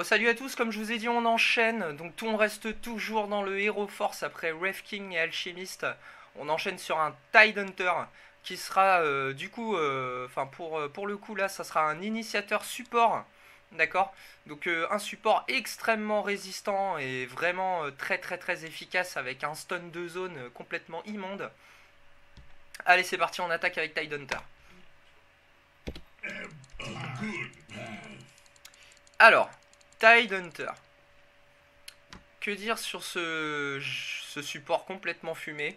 Salut à tous, comme je vous ai dit, on enchaîne. Donc on reste toujours dans le Hero Force après Wraith King et Alchemist. On enchaîne sur un Tidehunter qui sera du coup, pour le coup là, ça sera un initiateur support. D'accord. Donc un support extrêmement résistant et vraiment très efficace avec un stun de zone complètement immonde. Allez, c'est parti, on attaque avec Tidehunter. Alors, Tidehunter. Que dire sur ce support complètement fumé?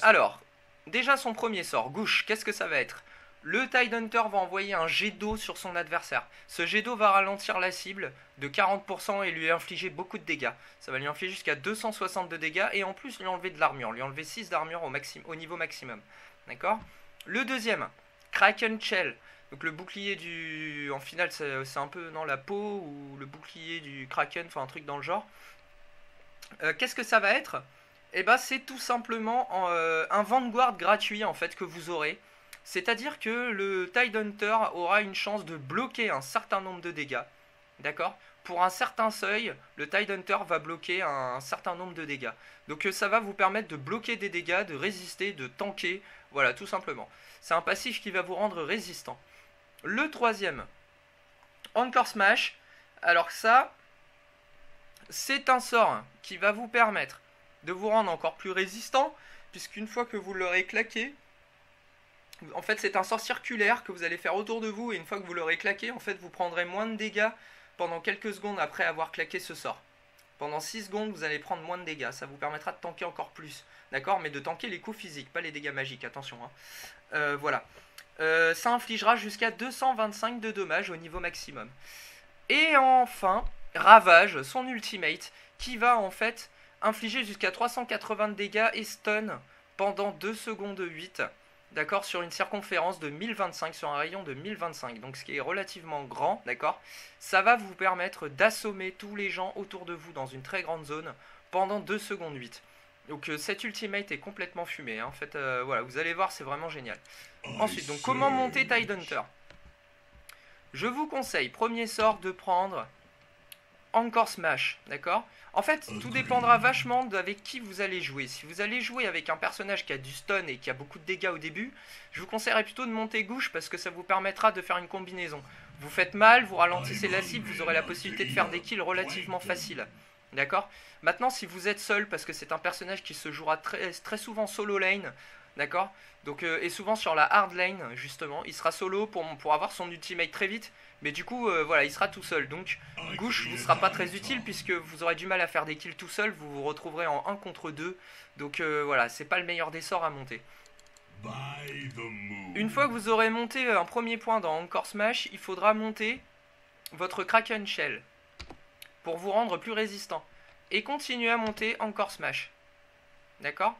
Alors, déjà son premier sort, Gouche, qu'est-ce que ça va être? Le Tidehunter va envoyer un jet d'eau sur son adversaire. Ce jet d'eau va ralentir la cible de 40% et lui infliger beaucoup de dégâts. Ça va lui infliger jusqu'à 260 de dégâts et en plus lui enlever de l'armure, lui enlever 6 d'armure au niveau maximum. D'accord? Le deuxième, Kraken Shell. Donc le bouclier du... En finale, c'est un peu dans la peau ou le bouclier du Kraken, enfin un truc dans le genre. Qu'est-ce que ça va être? Eh ben c'est tout simplement un Vanguard gratuit en fait que vous aurez. C'est-à-dire que le Tidehunter aura une chance de bloquer un certain nombre de dégâts. D'accord? Pour un certain seuil, le Tidehunter va bloquer un certain nombre de dégâts. Donc ça va vous permettre de bloquer des dégâts, de résister, de tanker. Voilà, tout simplement. C'est un passif qui va vous rendre résistant. Le troisième, Anchor Smash. Alors ça, c'est un sort qui va vous permettre de vous rendre encore plus résistant, puisqu'une fois que vous l'aurez claqué, en fait c'est un sort circulaire que vous allez faire autour de vous, et une fois que vous l'aurez claqué, en fait vous prendrez moins de dégâts pendant quelques secondes après avoir claqué ce sort. Pendant 6 secondes, vous allez prendre moins de dégâts, ça vous permettra de tanker encore plus, d'accord? Mais de tanker les coups physiques, pas les dégâts magiques, attention. Voilà. Ça infligera jusqu'à 225 de dommages au niveau maximum. Et enfin, Ravage, son ultimate, qui va en fait infliger jusqu'à 380 de dégâts et stun pendant 2 secondes 8, d'accord, sur une circonférence de 1025, sur un rayon de 1025, donc ce qui est relativement grand, d'accord. Ça va vous permettre d'assommer tous les gens autour de vous dans une très grande zone pendant 2 secondes 8. Donc cet ultimate est complètement fumé, hein. En fait, voilà, vous allez voir, c'est vraiment génial. Ensuite, donc comment monter Tidehunter? Je vous conseille, premier sort, de prendre Anchor Smash, d'accord? En fait, tout dépendra vachement d'avec qui vous allez jouer. Si vous allez jouer avec un personnage qui a du stun et qui a beaucoup de dégâts au début, je vous conseillerais plutôt de monter Gouche parce que ça vous permettra de faire une combinaison. Vous faites mal, vous ralentissez la cible, vous aurez la possibilité de faire des kills relativement faciles. D'accord? Maintenant, si vous êtes seul, parce que c'est un personnage qui se jouera très souvent solo lane, d'accord? Donc, et souvent sur la hard lane, justement, il sera solo pour avoir son ultimate très vite. Mais du coup, voilà, il sera tout seul. Donc, Gouche vous sera pas très utile puisque vous aurez du mal à faire des kills tout seul. Vous vous retrouverez en 1 contre 2. Donc, voilà, c'est pas le meilleur des sorts à monter. Une fois que vous aurez monté un premier point dans Anchor Smash, il faudra monter votre Kraken Shell pour vous rendre plus résistant. Et continuer à monter Anchor Smash. D'accord?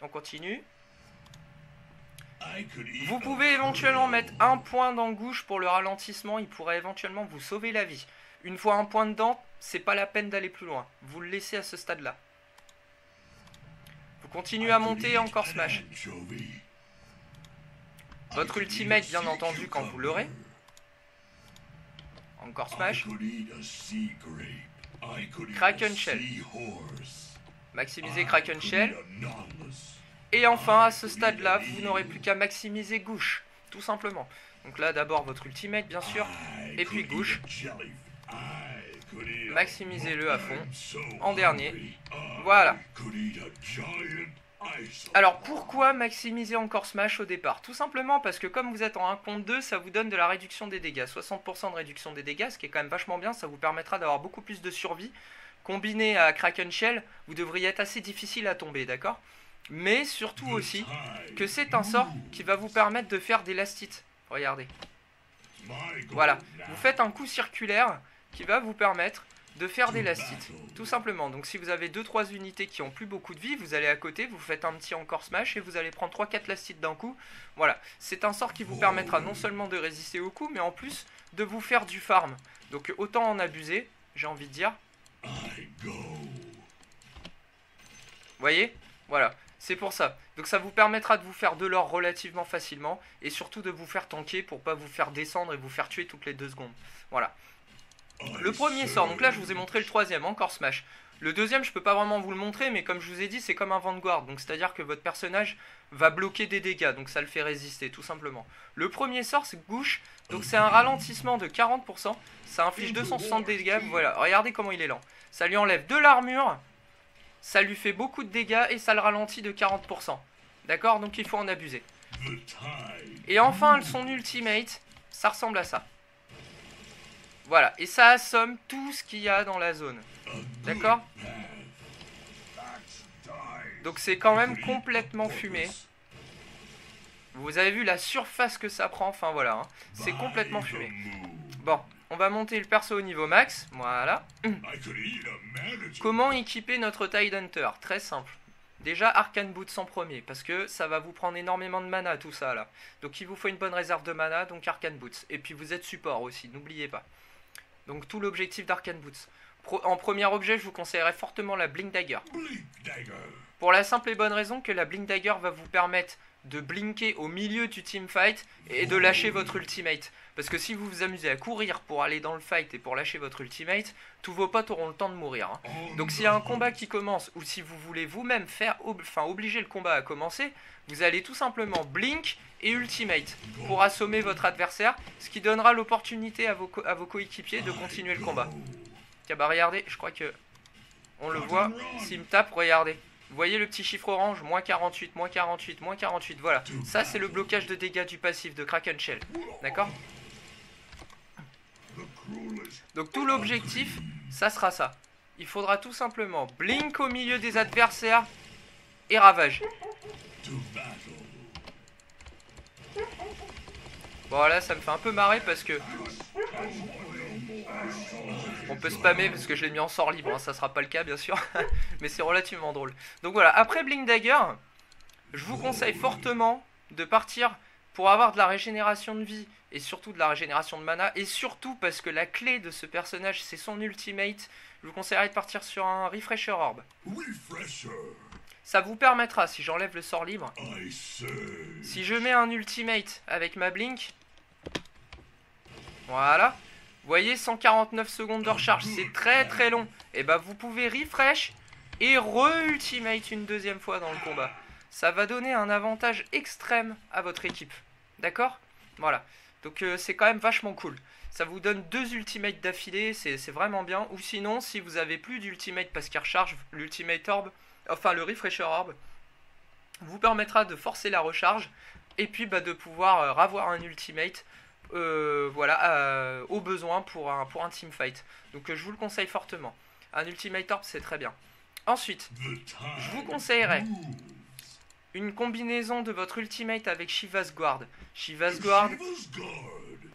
On continue. Vous pouvez éventuellement mettre un point dans Gouche pour le ralentissement, il pourrait éventuellement vous sauver la vie. Une fois un point dedans, c'est pas la peine d'aller plus loin. Vous le laissez à ce stade-là. Vous continuez à monter Anchor Smash. Votre ultimate, bien entendu, quand vous l'aurez. Anchor Smash. Kraken Shell. Maximisez Kraken Shell. Et enfin, à ce stade-là, vous n'aurez plus qu'à maximiser Gouche, tout simplement. Donc là, d'abord votre ultimate, bien sûr, et puis Gouche. Maximisez-le à fond, en dernier. Voilà. Alors, pourquoi maximiser Anchor Smash au départ? Tout simplement parce que comme vous êtes en 1 contre 2, ça vous donne de la réduction des dégâts. 60% de réduction des dégâts, ce qui est quand même vachement bien, ça vous permettra d'avoir beaucoup plus de survie. Combiné à Kraken Shell, vous devriez être assez difficile à tomber, d'accord? Mais surtout aussi que c'est un sort qui va vous permettre de faire des lastites. Regardez. Voilà. Vous faites un coup circulaire qui va vous permettre de faire des lastites. Tout simplement. Donc si vous avez 2-3 unités qui ont plus beaucoup de vie, vous allez à côté, vous faites un petit Anchor Smash et vous allez prendre 3-4 lastites d'un coup. Voilà. C'est un sort qui vous permettra non seulement de résister au coup, mais en plus de vous faire du farm. Donc autant en abuser, j'ai envie de dire. Vous voyez? Voilà. C'est pour ça. Donc ça vous permettra de vous faire de l'or relativement facilement. Et surtout de vous faire tanker pour pas vous faire descendre et vous faire tuer toutes les 2 secondes. Voilà. Le premier sort, donc là je vous ai montré le troisième, encore smash. Le deuxième, je peux pas vraiment vous le montrer, mais comme je vous ai dit, c'est comme un Vanguard. Donc c'est-à-dire que votre personnage va bloquer des dégâts, donc ça le fait résister, tout simplement. Le premier sort, c'est gauche, donc c'est un ralentissement de 40%. Ça inflige 260 dégâts, voilà, regardez comment il est lent. Ça lui enlève de l'armure, ça lui fait beaucoup de dégâts et ça le ralentit de 40%. D'accord? Donc il faut en abuser. Et enfin, son ultimate, ça ressemble à ça. Voilà, et ça assomme tout ce qu'il y a dans la zone. D'accord? Donc c'est quand même complètement fumé. Vous avez vu la surface que ça prend, enfin voilà, hein. C'est complètement fumé. Bon, on va monter le perso au niveau max, voilà. Comment équiper notre Tidehunter? Très simple. Déjà Arcane Boots en premier, parce que ça va vous prendre énormément de mana tout ça là. Donc il vous faut une bonne réserve de mana, donc Arcane Boots. Et puis vous êtes support aussi, n'oubliez pas. Donc tout l'objectif d'Arcane Boots. En premier objet, je vous conseillerais fortement la Blink Dagger. Pour la simple et bonne raison que la Blink Dagger va vous permettre de blinker au milieu du teamfight et de lâcher votre ultimate. Parce que si vous vous amusez à courir pour aller dans le fight et pour lâcher votre ultimate, tous vos potes auront le temps de mourir, hein. Donc s'il y a un combat qui commence, ou si vous voulez vous-même obliger le combat à commencer, vous allez tout simplement blink et ultimate pour assommer votre adversaire, ce qui donnera l'opportunité à vos coéquipiers de continuer le combat. Tiens bah regardez, je crois que on le voit, s'il me tape, regardez. Vous voyez le petit chiffre orange, moins 48, moins 48, moins 48, voilà. Ça c'est le blocage de dégâts du passif de Kraken Shell, d'accord? Donc tout l'objectif, ça sera ça. Il faudra tout simplement blink au milieu des adversaires et ravage. Bon là ça me fait un peu marrer parce que on peut spammer parce que je l'ai mis en sort libre, hein. Ça sera pas le cas bien sûr. Mais c'est relativement drôle. Donc voilà, après Blink Dagger, je vous conseille fortement de partir pour avoir de la régénération de vie et surtout de la régénération de mana. Et surtout parce que la clé de ce personnage c'est son ultimate, je vous conseillerais de partir sur un Refresher Orb. Ça vous permettra, si j'enlève le sort libre, si je mets un ultimate avec ma Blink, voilà, vous voyez 149 secondes de recharge, c'est très très long. Et bah vous pouvez refresh et re-ultimate une deuxième fois dans le combat. Ça va donner un avantage extrême à votre équipe. D'accord? Voilà. Donc c'est quand même vachement cool. Ça vous donne 2 ultimates d'affilée, c'est vraiment bien. Ou sinon, si vous avez plus d'ultimate parce qu'il recharge, l'ultimate orb, enfin le refresher orb, vous permettra de forcer la recharge et puis bah, de pouvoir avoir un ultimate voilà, au besoin pour un teamfight. Donc je vous le conseille fortement. Un ultimate orb c'est très bien. Ensuite, je vous conseillerais une combinaison de votre ultimate avec Shiva's Guard. Shiva's Guard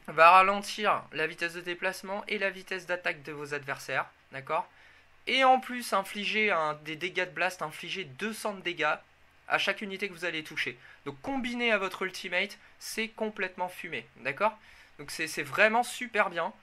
va ralentir la vitesse de déplacement et la vitesse d'attaque de vos adversaires, d'accord? Et en plus infliger des dégâts de blast, infliger 200 de dégâts à chaque unité que vous allez toucher. Donc combiné à votre ultimate, c'est complètement fumé, d'accord? Donc c'est vraiment super bien.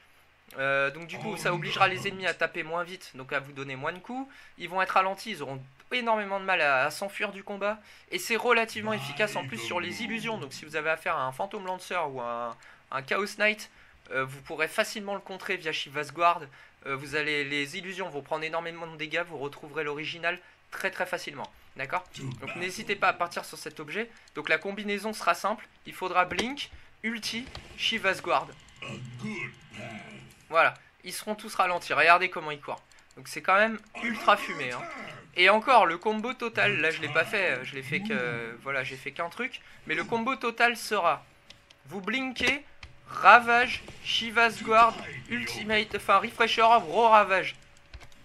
Donc du coup ça obligera les ennemis à taper moins vite, donc à vous donner moins de coups. Ils vont être ralentis, ils auront énormément de mal à s'enfuir du combat. Et c'est relativement efficace en plus sur les illusions. Donc si vous avez affaire à un Phantom Lancer ou un Chaos Knight, vous pourrez facilement le contrer via Shiva's Guard. Les illusions vont prendre énormément de dégâts, vous retrouverez l'original très très facilement. D'accord? Donc n'hésitez pas à partir sur cet objet. Donc la combinaison sera simple, il faudra Blink, Ulti, Shiva's Guard. Voilà, ils seront tous ralentis, regardez comment ils courent. Donc c'est quand même ultra fumé, hein. Et encore, le combo total, là je l'ai pas fait, je l'ai fait que, voilà, j'ai fait qu'un truc. Mais le combo total sera, vous blinkez, Ravage, Shiva's Guard, Ultimate, enfin Refresher Orb, Ravage.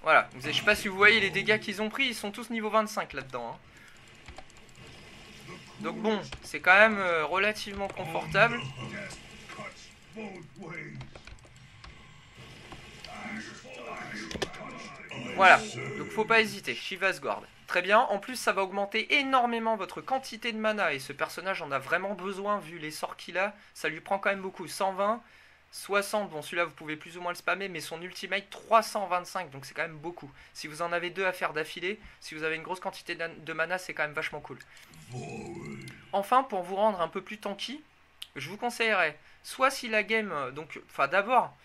Voilà, je sais pas si vous voyez les dégâts qu'ils ont pris, ils sont tous niveau 25 là-dedans, hein. Donc bon, c'est quand même relativement confortable. Voilà, donc faut pas hésiter, Shiva's Guard. Très bien, en plus ça va augmenter énormément votre quantité de mana, et ce personnage en a vraiment besoin vu les sorts qu'il a, ça lui prend quand même beaucoup, 120, 60, bon celui-là vous pouvez plus ou moins le spammer, mais son ultimate 325, donc c'est quand même beaucoup. Si vous en avez 2 à faire d'affilée, si vous avez une grosse quantité de mana, c'est quand même vachement cool. Enfin, pour vous rendre un peu plus tanky, je vous conseillerais, soit si la game, donc, enfin d'abord,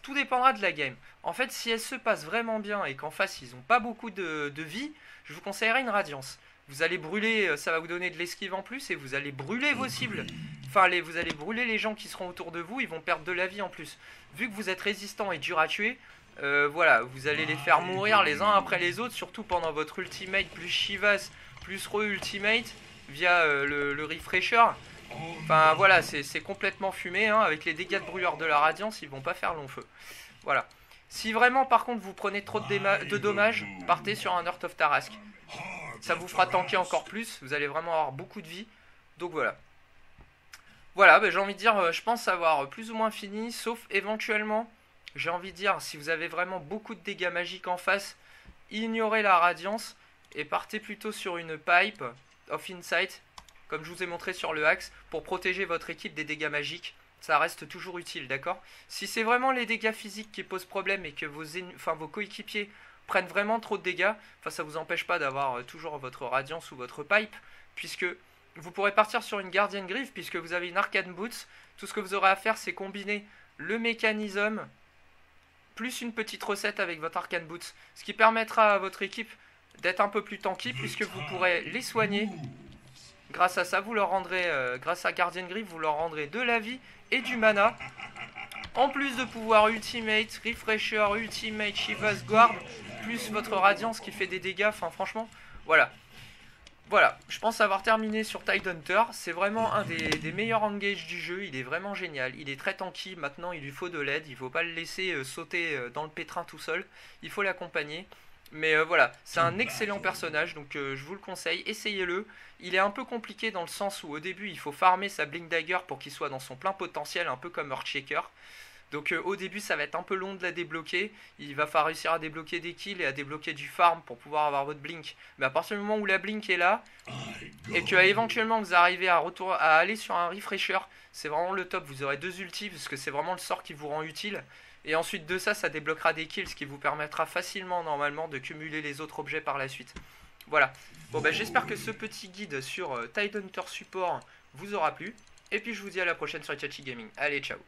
tout dépendra de la game. En fait, si elle se passe vraiment bien et qu'en face ils n'ont pas beaucoup de vie, je vous conseillerais une radiance. Vous allez brûler, ça va vous donner de l'esquive en plus et vous allez brûler vos cibles. Enfin, vous allez brûler les gens qui seront autour de vous, ils vont perdre de la vie en plus. Vu que vous êtes résistant et dur à tuer, voilà, vous allez les faire mourir les uns après les autres, surtout pendant votre ultimate plus Shivas plus re-ultimate via le refresher. Enfin voilà, c'est complètement fumé, hein. Avec les dégâts de brûleur de la radiance, ils vont pas faire long feu. Voilà. Si vraiment par contre vous prenez trop de dommages, partez sur un Heart of Tarrasque. Ça vous fera tanker encore plus, vous allez vraiment avoir beaucoup de vie. Donc voilà. Voilà, bah, j'ai envie de dire, je pense avoir plus ou moins fini, sauf éventuellement, j'ai envie de dire, si vous avez vraiment beaucoup de dégâts magiques en face, ignorez la radiance et partez plutôt sur une pipe of insight, comme je vous ai montré sur le axe, pour protéger votre équipe des dégâts magiques. Ça reste toujours utile, d'accord? Si c'est vraiment les dégâts physiques qui posent problème et que vos coéquipiers prennent vraiment trop de dégâts, ça vous empêche pas d'avoir toujours votre radiance ou votre pipe, puisque vous pourrez partir sur une Guardian Greave, puisque vous avez une Arcane Boots. Tout ce que vous aurez à faire, c'est combiner le mécanisme plus une petite recette avec votre Arcane Boots, ce qui permettra à votre équipe d'être un peu plus tanky, puisque vous pourrez les soigner. Grâce à ça, vous leur rendrez, grâce à Guardian Greave, vous leur rendrez de la vie et du mana. En plus de pouvoir Ultimate, Refresher, Ultimate, Shiva's Guard, plus votre Radiance qui fait des dégâts. Enfin, franchement, voilà. Voilà, je pense avoir terminé sur Tidehunter. C'est vraiment un des meilleurs engages du jeu. Il est vraiment génial. Il est très tanky. Maintenant, il lui faut de l'aide. Il ne faut pas le laisser sauter dans le pétrin tout seul. Il faut l'accompagner. Mais voilà, c'est un excellent personnage, donc je vous le conseille, essayez-le. Il est un peu compliqué dans le sens où au début il faut farmer sa Blink Dagger pour qu'il soit dans son plein potentiel, un peu comme Earthshaker. Donc au début ça va être un peu long de la débloquer, il va falloir réussir à débloquer des kills et à débloquer du farm pour pouvoir avoir votre Blink. Mais à partir du moment où la Blink est là, et que éventuellement vous arrivez à aller sur un Refresher, c'est vraiment le top, vous aurez 2 ultis parce que c'est vraiment le sort qui vous rend utile. Et ensuite de ça, ça débloquera des kills, ce qui vous permettra facilement, normalement, de cumuler les autres objets par la suite. Voilà. Bon, bah j'espère que ce petit guide sur Tidehunter Support vous aura plu. Et puis je vous dis à la prochaine sur Itachi Gaming. Allez, ciao.